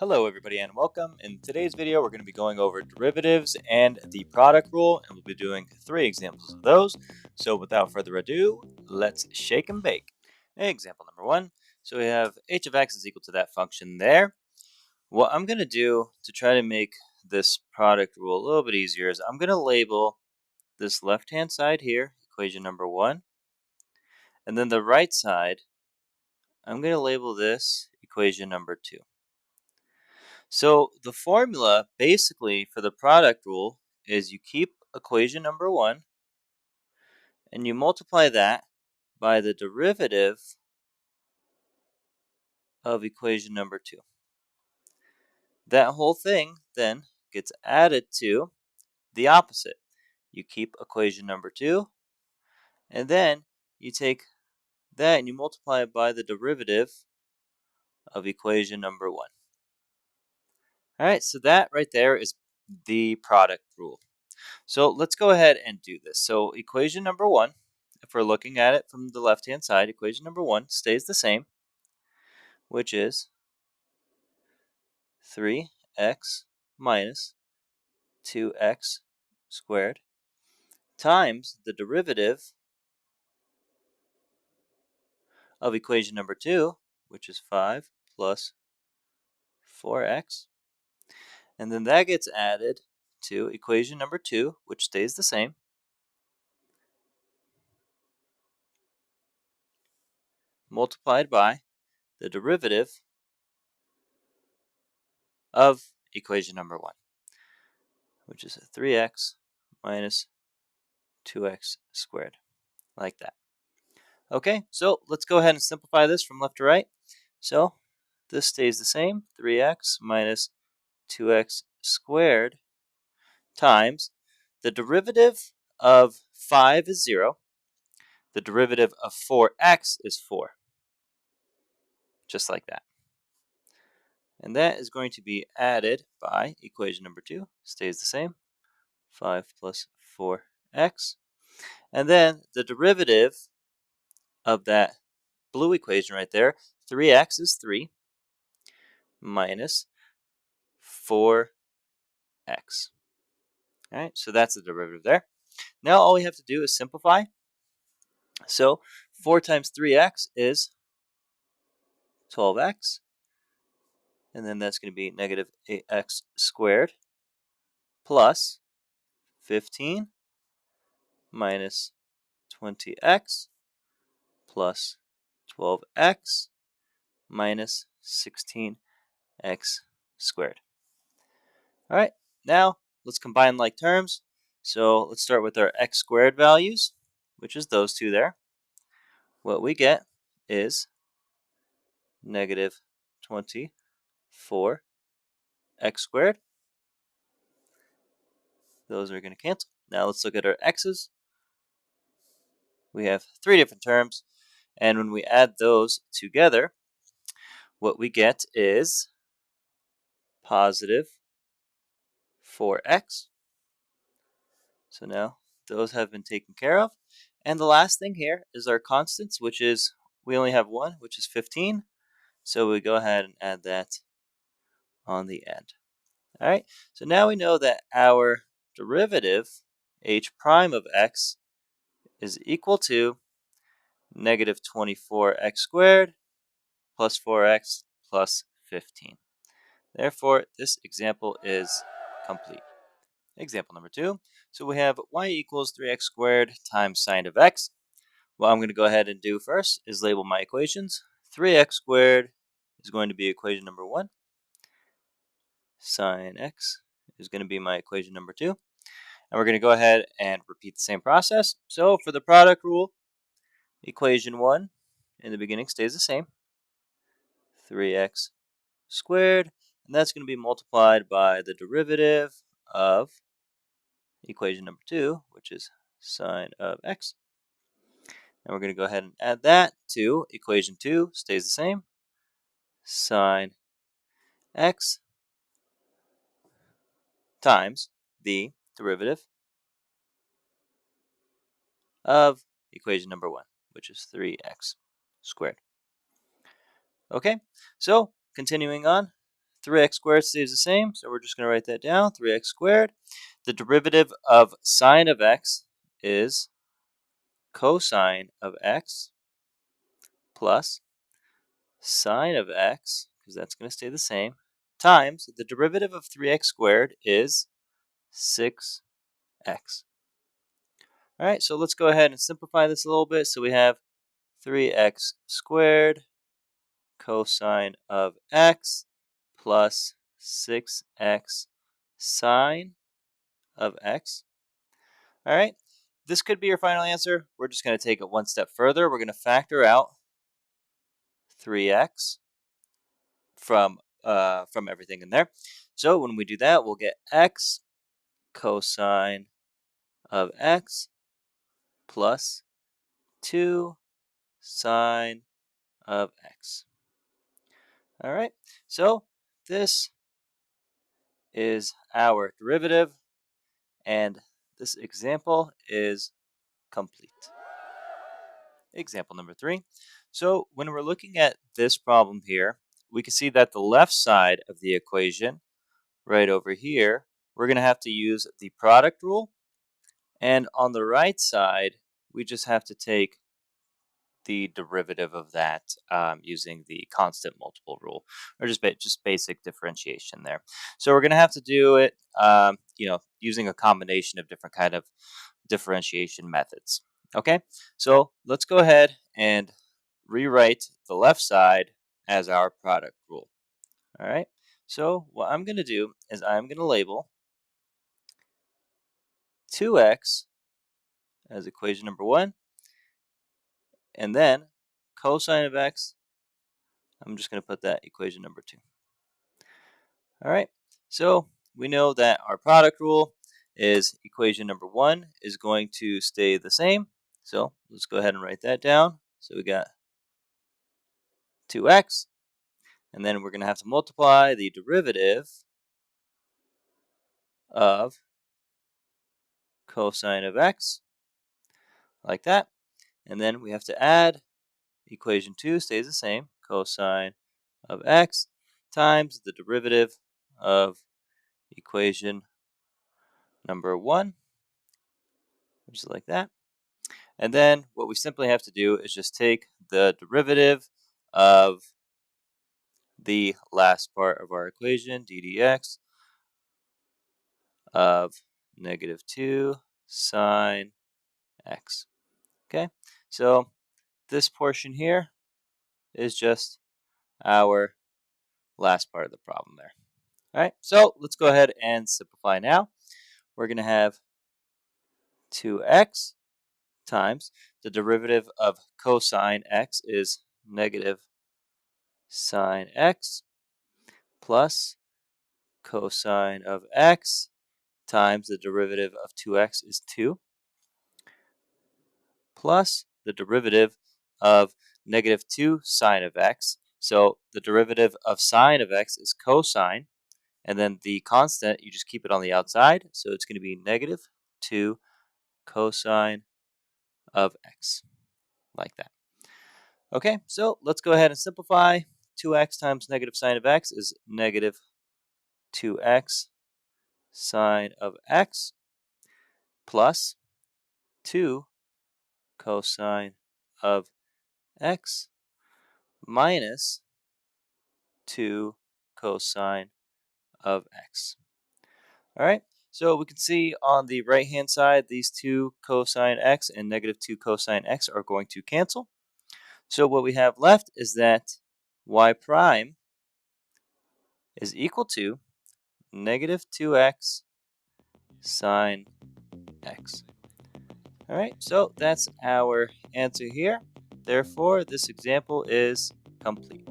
Hello everybody and welcome. In today's video we're going to be going over derivatives and the product rule, and we'll be doing 3 examples of those. So without further ado, let's shake and bake. Example number 1. So we have h of x is equal to that function there. What I'm going to do to try to make this product rule a little bit easier is I'm going to label this left hand side here equation number 1, and then the right side I'm going to label this equation number 2. So the formula basically for the product rule is you keep equation number 1 and you multiply that by the derivative of equation number 2. That whole thing then gets added to the opposite. You keep equation number 2 and then you take that and you multiply it by the derivative of equation number 1. Alright, so that right there is the product rule. So let's go ahead and do this. So equation number 1, if we're looking at it from the left-hand side, equation number 1 stays the same, which is 3x minus 2x squared times the derivative of equation number 2, which is 5 plus 4x. And then that gets added to equation number 2, which stays the same, multiplied by the derivative of equation number 1, which is 3x minus 2x squared, like that. Okay, so let's go ahead and simplify this from left to right. So this stays the same, 3x minus 2x squared times the derivative of 5 is 0. The derivative of 4x is 4, just like that. And that is going to be added by equation number 2, stays the same, 5 plus 4x. And then the derivative of that blue equation right there, 3x is 3 minus 4x. All right, so that's the derivative there. Now all we have to do is simplify. So 4 times 3x is 12x. And then that's going to be negative 8x squared plus 15 minus 20x plus 12x minus 16x squared. All right, now let's combine like terms. So let's start with our x squared values, which is those two there. What we get is negative 24x squared. Those are going to cancel. Now let's look at our x's. We have 3 different terms, and when we add those together, what we get is positive 4x. So now those have been taken care of. And the last thing here is our constants, which is, we only have one, which is 15. So we go ahead and add that on the end. All right, so now we know that our derivative, h prime of x, is equal to negative 24x squared plus 4x plus 15. Therefore, this example is complete. Example number 2. So we have y equals 3x squared times sine of x. What I'm going to go ahead and do first is label my equations. 3x squared is going to be equation number 1. Sine x is going to be my equation number 2. And we're going to go ahead and repeat the same process. So for the product rule, equation 1 in the beginning stays the same. 3x squared. And that's going to be multiplied by the derivative of equation number 2, which is sine of x. And we're going to go ahead and add that to equation 2, stays the same, sine x times the derivative of equation number 1, which is 3x squared. Okay, so continuing on, 3x squared stays the same, so we're just going to write that down, 3x squared. The derivative of sine of x is cosine of x plus sine of x, because that's going to stay the same, times the derivative of 3x squared is 6x. All right, so let's go ahead and simplify this a little bit. So we have 3x squared cosine of x plus 6x sine of x. All right, this could be your final answer. We're just going to take it one step further. We're going to factor out 3x from everything in there. So when we do that, we'll get x cosine of x plus 2 sine of x. All right, so this is our derivative, and this example is complete. Example number 3. So when we're looking at this problem here, we can see that the left side of the equation, right over here, we're going to have to use the product rule. And on the right side, we just have to take the derivative of that using the constant multiple rule, or just basic differentiation there. So we're going to have to do it, using a combination of different kind of differentiation methods. Okay, so let's go ahead and rewrite the left side as our product rule. All right, so what I'm going to do is I'm going to label 2x as equation number 1, and then cosine of x, I'm just going to put that equation number 2. All right, so we know that our product rule is equation number 1 is going to stay the same. So let's go ahead and write that down. So we got 2x, and then we're going to have to multiply the derivative of cosine of x, like that. And then we have to add equation 2 stays the same, cosine of x times the derivative of equation number 1, which is like that. And then what we simply have to do is just take the derivative of the last part of our equation, d dx, of negative 2 sine x. Okay, so this portion here is just our last part of the problem there. All right, so let's go ahead and simplify now. We're going to have 2x times the derivative of cosine x is negative sine x plus cosine of x times the derivative of 2x is 2 plus the derivative of negative 2 sine of x. So the derivative of sine of x is cosine, and then the constant, you just keep it on the outside. So it's going to be negative 2 cosine of x, like that. Okay, so let's go ahead and simplify. 2x times negative sine of x is negative 2x sine of x plus 2 cosine of x minus 2 cosine of x. All right, so we can see on the right hand side, these 2 cosine x and negative 2 cosine x are going to cancel. So what we have left is that y prime is equal to negative 2x sine x. All right, so that's our answer here. Therefore, this example is complete.